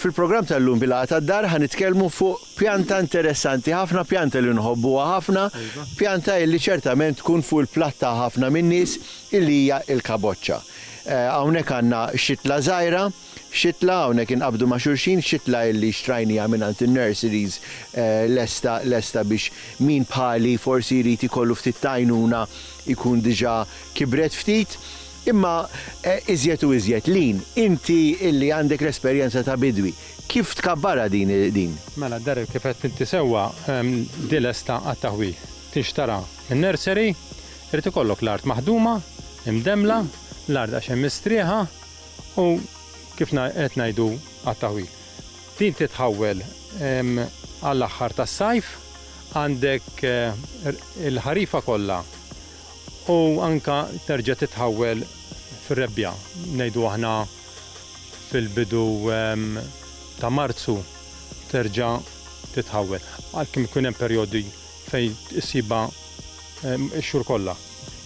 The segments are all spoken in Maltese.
Fil-programm tal-lum bil-għata tad-dar ħanitkellmu fuq pjanta interessanti ħafna, pjanta li nħobbuha ħafna, pjanta illi ċertament tkun fuq il-platta ħafna min-nies illi hija il-kaboċċa. Hawnhekk għandna xitla żgħira, xitla hawnhekk inqabdu ma' xulxin, xitla illi xtrajnija mingħand in-nurseries lesta biex min bħali forsi jrid ikollu ftit tajnuna ikun diġà kibret ftit. Imma iżjed u iżjed lin, inti illi għandek l-esperjenza ta' bidwi, kif tkabbara din? Mela d-dar kif qed inti sewwa dilesta għat-taħwi. Tixtara in-nursery, irid ikollok l-art maħduma, imdemla, l-art għax hemm mistrieħa u kif qed ngħidu għat-taħwi. Din titħawwel għall-aħħar tas-sajf, għandek il-ħarifa kollha u anka terġa' titħawwel fir-rebbja. Ngħidu aħna fil-bidu ta' Marzu terġa' titħawwel. Għalkemm ikun hemm perjodi fejn issibha x-xhur kollha.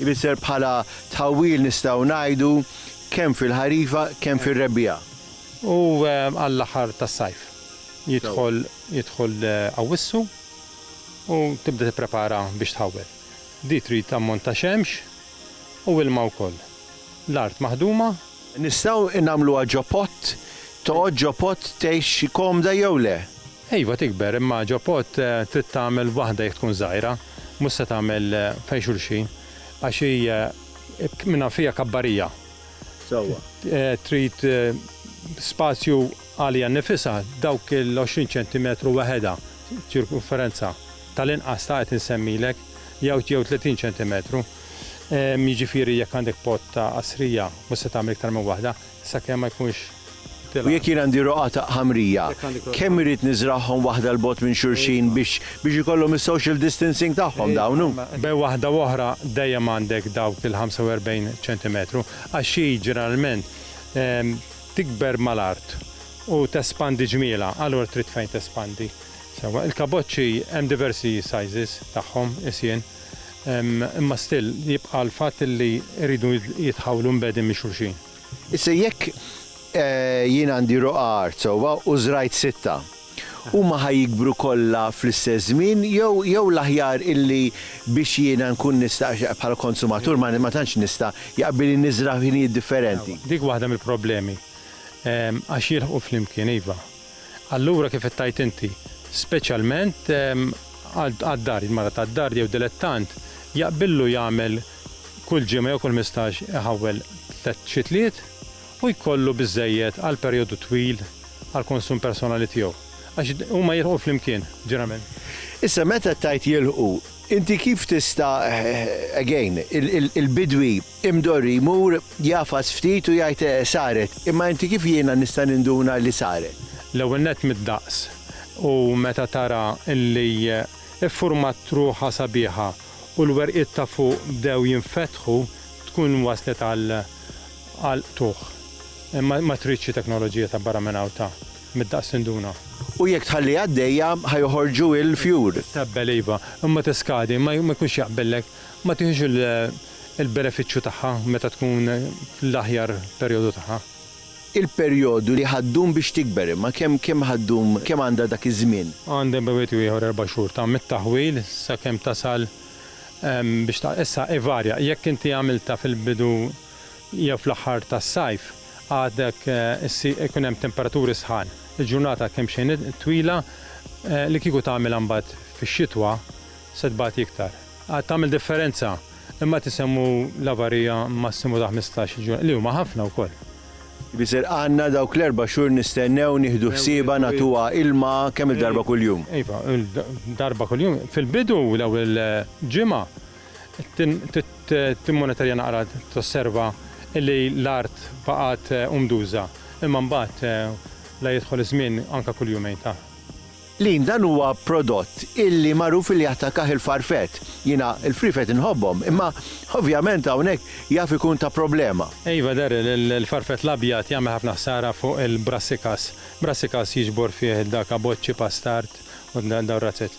Ibisser bħala tħawwil nistgħu ngħidu kemm fil-ħarifa kemm fir-rebbja. U għall-aħħar tas-sajf jidħol Awwissu u tibda tipprepara biex tħawwel. Di trid ammont ta' xemx u ilma wkoll. L-art maħduma. Nistgħu nagħmluha ġopott, toqgħod ġopott tgħix komda jew le? Ejwa tikber, imma ġopott trid tagħmel waħda jekk tkun żgħira, mhux se tagħmel fejn xulxin għax hija minha fiha kabbarija. Sewwa. Trid spazju għalija nnifisha dawk il-20 ċentimetru waħedha ċirkunferenza tal-inqas ta' qed insemmilek jew 30 ċentimetru. Jiġifieri jekk għandek pot ta' qasrija mhux se tagħmel iktar minn waħda sakemm ma jkunx. U jekk jien għandi roqata ħamrija, kemm irid niżrahom waħda l-bot minn xulxin biex ikollhom is-social distancing tagħhom dawnu? Bej waħda oħra dejjem għandek dawk il-45 ċentimetru għax xi ġeneralment tikber mal-art u tespandi ġmiela, allura trid fejn tespandi. Sewa, il-kaboċċi hemm diversi sizes tagħhom isien, imma still jibqa' l-fatt li jridu jitħawlu mbedin minn xulxin. Issa jekk jien għandi roqart sewwa u żrajt sitta, huma ħajjikbru kollha fl-istess żmien jew l-aħjar illi biex jiena nkun nista' bħala konsumatur ma tantx nista' jaqbel niżra ħinijiet differenti. Dik waħda mill-problemi għax jilħqu flimkien iva. Allura kif qed tajt inti, speċjalment għad-dar, il-mara tad-dar jew dilettant jaqbillu jagħmel kull ġimgħa jew kull 15 iħawwel 3 xitliet u jkollu biżżejjed għal perjodu twil għal konsum personali tiegħu. Għax huma jilħqu flimkien ġeneralment. Issa meta tajt jilħqu, inti kif tista' again il-bidwi imdorri jmur jafas ftit u jgħid saret, imma inti kif jiena nista' ninduna li saret? L-ewwel nett mid-daqs. U meta tara illi iffurmat truħa sabiħa u l-werqiet ta' fuq bdew jinfetħu tkun waslet għal tuħ. Ma tridx teknoloġija ta' barra minn ta' mid-daqs tinduna. U jekk tħalli għaddejja ħajħorġu il-fjur. Tabbel iva, imma tiskadi, ma jkunx jaqbellek, ma tieħux il-benefiċċju tagħha meta tkun fl-aħjar perjodu tagħha. Il-perjodu li ħaddum biex tikber, ma kemm ħaddum, kemm għandha dak iż-żmien? Għandha bejwet ieħor 4 xhur ta' mit-taħwil sakemm tasal biex issa varja. Jekk inti għamilta fil-bidu jew fl-aħħar tas-sajf, għadek ikun hemm temperaturi sħan. Il-ġurnata kemm xejn twila li kieku tagħmel mbagħad fix-xitwa se tbagħat iktar. Għad tagħmel differenza, imma tisemmu l-avarija massimu ta' 15 ġurnata li huma ħafna wkoll. Biser għandna dawk l-4 xhur nistennew nieħdu ħsieba nagħtuha ilma kemm il-darba kuljum. Iva, darba kuljum. Fil-bidu l-ewwel ġimgħa timmonitorja naqra tosserva illi l-art baqgħet umduża, imma mbagħad la jidħol iż-żmien anke kull jumejn ta'. Lin dan huwa prodott illi magħruf li jattakaħ il-farfet. Jiena il-frifet inħobbhom, imma ovvjament hawnhekk jaf ikun ta' problema. Iva der il-farfet l-abjad jagħmel ħafna ħsara fuq il-brassikas. Brassikas jiġbor fih dak kaboċċi pastart u dawn razzett.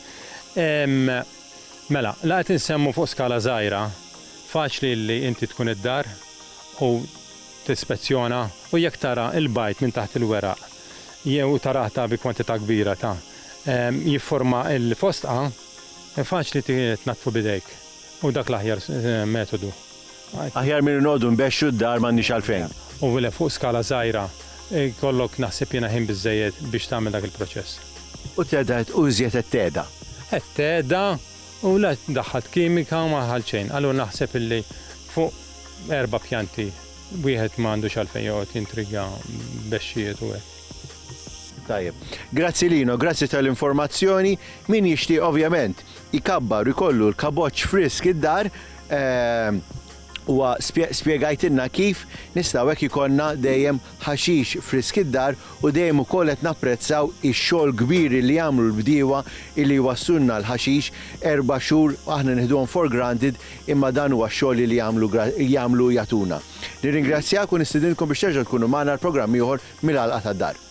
Mela, laqgħet insemmu fuq skala żgħira, faċli li inti tkun id-dar u tispezzjona u jekk tara il-bajt minn taħt il-weraq jew taraħta bi kwantità kbira ta' jifforma il-fostqa faċli tnatfu bidejk. U dak l-aħjar metodu. Aħjar minn nodu nbexxu d-dar m'għandniex għalfejn. U vile fuq skala żgħira kollok naħseb jiena ħin biżejjed biex tagħmel dak il-proċess. U tedet użjet it-teda. Teda u la daħħat kimika ma ħalċejn. Allura naħseb illi fuq 4 pjanti wieħed m'għandux għalfejn joqgħod jintriga bexxijiet u hekk. Tajjeb. Grazzi Lino, grazzi tal-informazzjoni. Min jixtieq ovvjament ikabbar ikollu l-kaboċ frisk id-dar u spiegajtilna kif nistgħu hekk ikollna dejjem ħaxix frisk id-dar u dejjem ukoll qed napprezzaw ix-xogħol kbir li jagħmlu l-bdiewa li jwassulna l-ħaxix 4 xhur aħna nieħduhom for granted imma dan huwa x-xogħol li jagħmlu jagħtuna. Nirringrazzjak u nistidinkom biex terġgħu tkunu magħna l-programm ieħor mill-għalqa tad-dar.